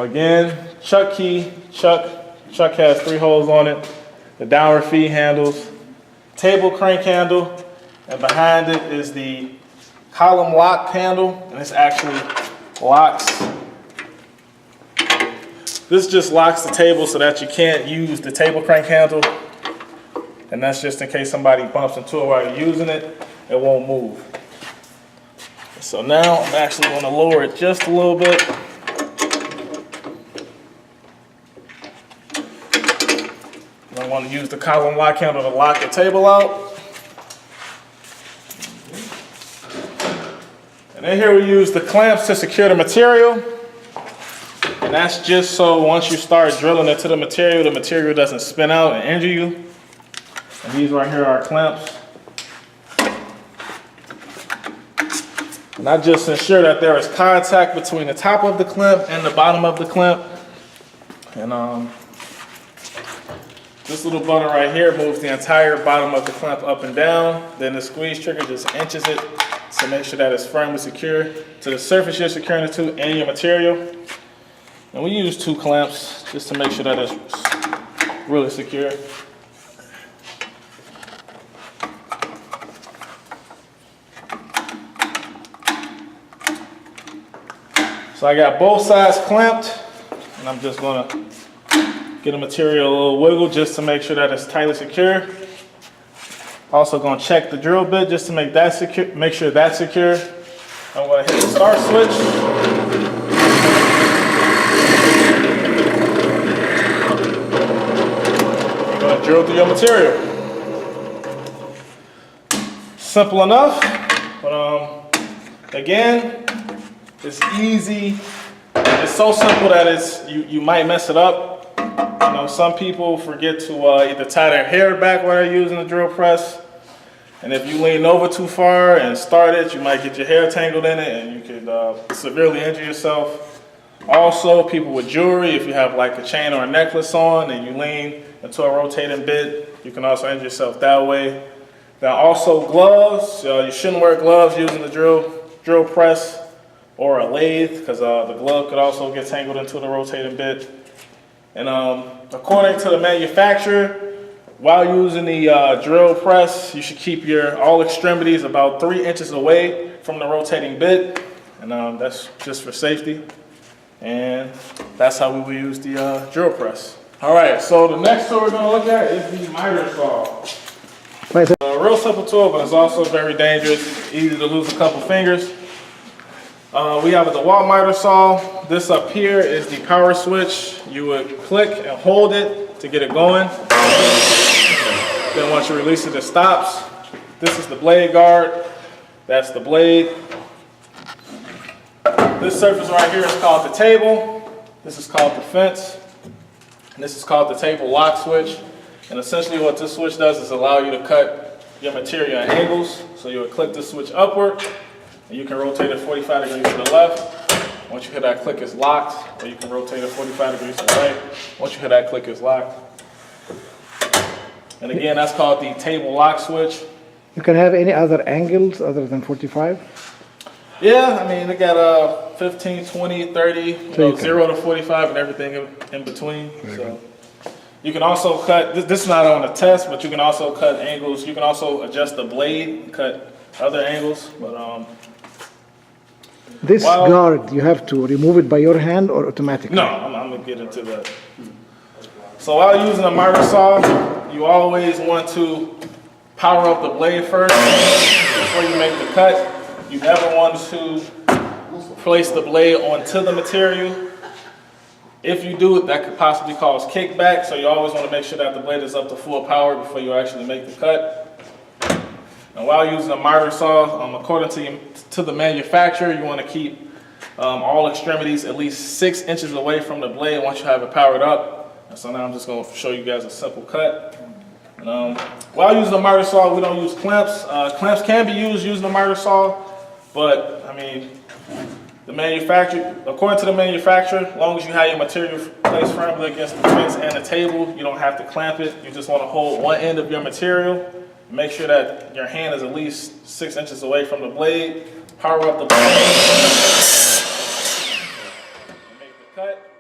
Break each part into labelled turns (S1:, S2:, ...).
S1: Again, chuck key, chuck has 3 holes on it. The downward feed handles, table crank handle, and behind it is the column lock handle, and this actually locks. This just locks the table so that you can't use the table crank handle, and that's just in case somebody bumps into it while you're using it, it won't move. So now I'm actually going to lower it just a little bit. I want to use the column lock handle to lock the table out. And then here we use the clamps to secure the material. And that's just so once you start drilling into the material doesn't spin out and injure you. And these right here are clamps. And I just ensure that there is contact between the top of the clamp and the bottom of the clamp. And this little button right here moves the entire bottom of the clamp up and down. Then the squeeze trigger just inches it to make sure that it's firmly secure to the surface you're securing it to and your material. And we use 2 clamps just to make sure that it's really secure. So I got both sides clamped, and I'm just gonna get the material a little wiggle just to make sure that it's tightly secure. Also gonna check the drill bit just to make that secure, make sure that's secure. I'm gonna hit the start switch. You're gonna drill through your material. Simple enough, but again, it's easy. It's so simple that you might mess it up. You know, some people forget to either tie their hair back while they're using the drill press. And if you lean over too far and start it, you might get your hair tangled in it and you could severely injure yourself. Also, people with jewelry, if you have like a chain or a necklace on and you lean into a rotating bit, you can also injure yourself that way. Now also gloves, you shouldn't wear gloves using the drill press or a lathe because the glove could also get tangled into the rotating bit. And according to the manufacturer, while using the drill press, you should keep all extremities about 3 inches away from the rotating bit. And that's just for safety. And that's how we will use the drill press. All right, so the next tool we're gonna look at is the miter saw. A real simple tool, but it's also very dangerous, easy to lose a couple fingers. We have the wall miter saw. This up here is the power switch. You would click and hold it to get it going. Then once you release it, it stops. This is the blade guard. That's the blade. This surface right here is called the table. This is called the fence. And this is called the table lock switch. And essentially what this switch does is allow you to cut your material at angles. So you would click the switch upward. And you can rotate it 45 degrees to the left. Once you hit that click, it's locked. Or you can rotate it 45 degrees to the right. Once you hit that click, it's locked. And again, that's called the table lock switch.
S2: You can have any other angles other than 45?
S1: Yeah, I mean, they got 15, 20, 30, so 0 to 45 and everything in between. So you can also cut, this is not on a test, but you can also cut angles. You can also adjust the blade and cut other angles. But
S2: this guard, you have to remove it by your hand or automatically?
S1: No, I'm going to get into that. So while using a miter saw, you always want to power up the blade first before you make the cut. You never want to place the blade onto the material. If you do it, that could possibly cause kickback, so you always want to make sure that the blade is up to full power before you actually make the cut. And while using a miter saw, according to the manufacturer, you want to keep all extremities at least 6 inches away from the blade once you have it powered up. And so now I'm just going to show you guys a simple cut. And, while using a miter saw, we don't use clamps. Clamps can be used using a miter saw, but I mean, according to the manufacturer, as long as you have your material placed firmly against the fence and the table, you don't have to clamp it. You just want to hold one end of your material. Make sure that your hand is at least 6 inches away from the blade. Power up the blade. Make the cut.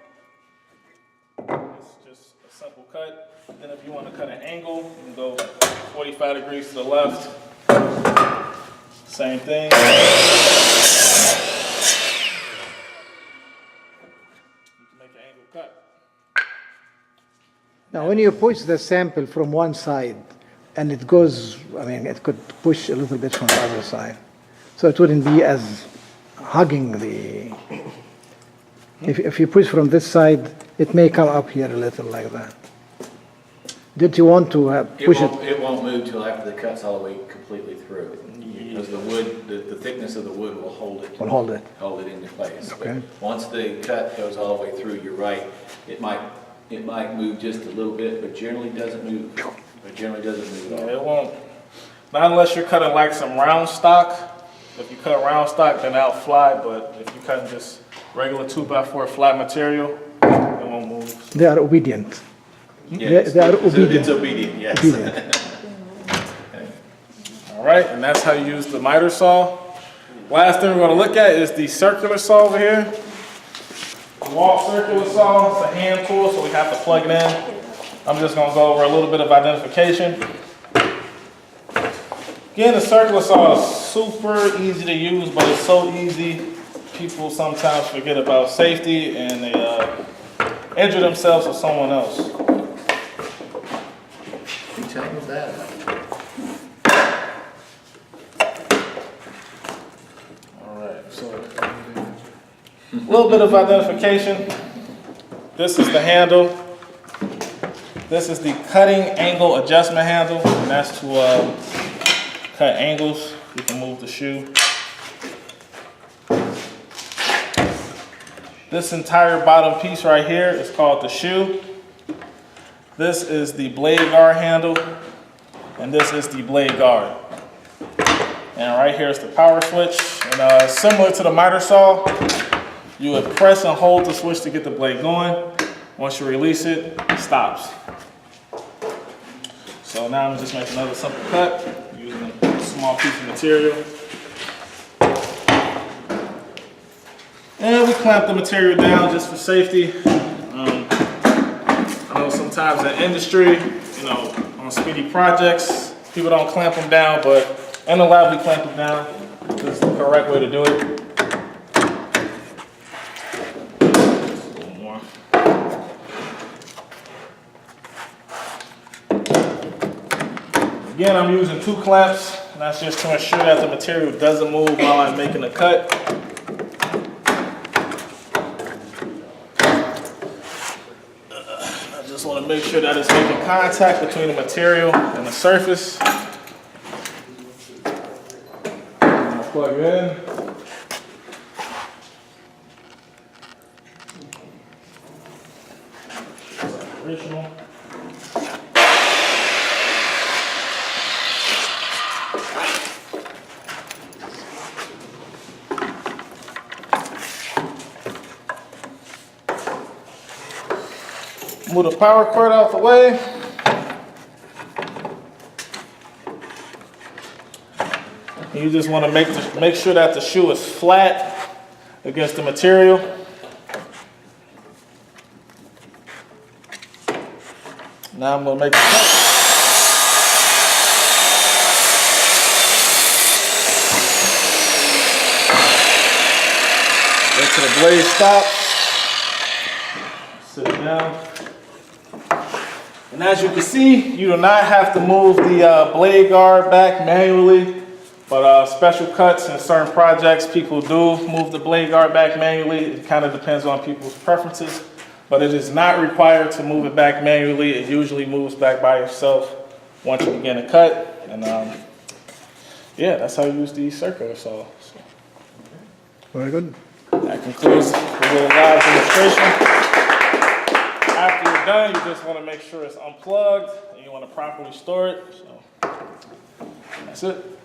S1: cut. Then if you want to cut an angle, you can go 45 degrees to the left. Same thing. You can make an angle cut.
S2: Now, when you push the sample from one side and it goes, I mean, it could push a little bit from the other side. So it wouldn't be as hugging the, if you push from this side, it may come up here a little like that. Did you want to push it?
S3: It won't move till after the cut's all the way completely through. Because the wood, the thickness of the wood will hold it.
S2: Will hold it.
S3: Hold it into place.
S2: Okay.
S3: But once the cut goes all the way through, you're right, it might move just a little bit, but generally doesn't move. It generally doesn't move at all.
S1: It won't. Not unless you're cutting like some round stock. If you cut round stock, then that'll fly. But if you're cutting just regular 2x4 flat material, it won't move.
S2: They are obedient.
S3: Yes.
S2: They are obedient.
S3: It's obedient, yes.
S2: Obedient.
S1: All right, and that's how you use the miter saw. Last thing we're going to look at is the circular saw over here. The wall circular saw, it's a hand tool, so we have to plug it in. I'm just going to go over a little bit of identification. Again, the circular saw is super easy to use, but it's so easy, people sometimes forget about safety and they injure themselves or someone else.
S3: Which angle is that?
S1: So, a little bit of identification. This is the handle. This is the cutting angle adjustment handle, and that's to cut angles. You can move the shoe. This entire bottom piece right here is called the shoe. This is the blade guard handle, and this is the blade guard. And right here is the power switch. And similar to the miter saw, you would press and hold the switch to get the blade going. Once you release it, it stops. So now I'm just making another simple cut using a small piece of material. And we clamp the material down just for safety. I know sometimes in industry, you know, on speedy projects, people don't clamp them down, but in the lab we clamp them down. This is the correct way to do it. A little more. Again, I'm using 2 clamps, and that's just to ensure that the material doesn't move while I'm making the cut. I just want to make sure that it's making contact between the material and the surface. Plug it in. Original. Move the power cord out the way. You just want to make sure that the shoe is flat against the material. Now I'm going to make the cut. Wait till the blade stops. Sit it down. And as you can see, you do not have to move the blade guard back manually. But special cuts and certain projects, people do move the blade guard back manually. It kind of depends on people's preferences. But it is not required to move it back manually. It usually moves back by yourself once you begin to cut. And yeah, that's how you use the circular saw. So,
S2: Very good.
S1: that concludes the little live demonstration. After you're done, you just want to make sure it's unplugged and you want to properly store it. So that's it.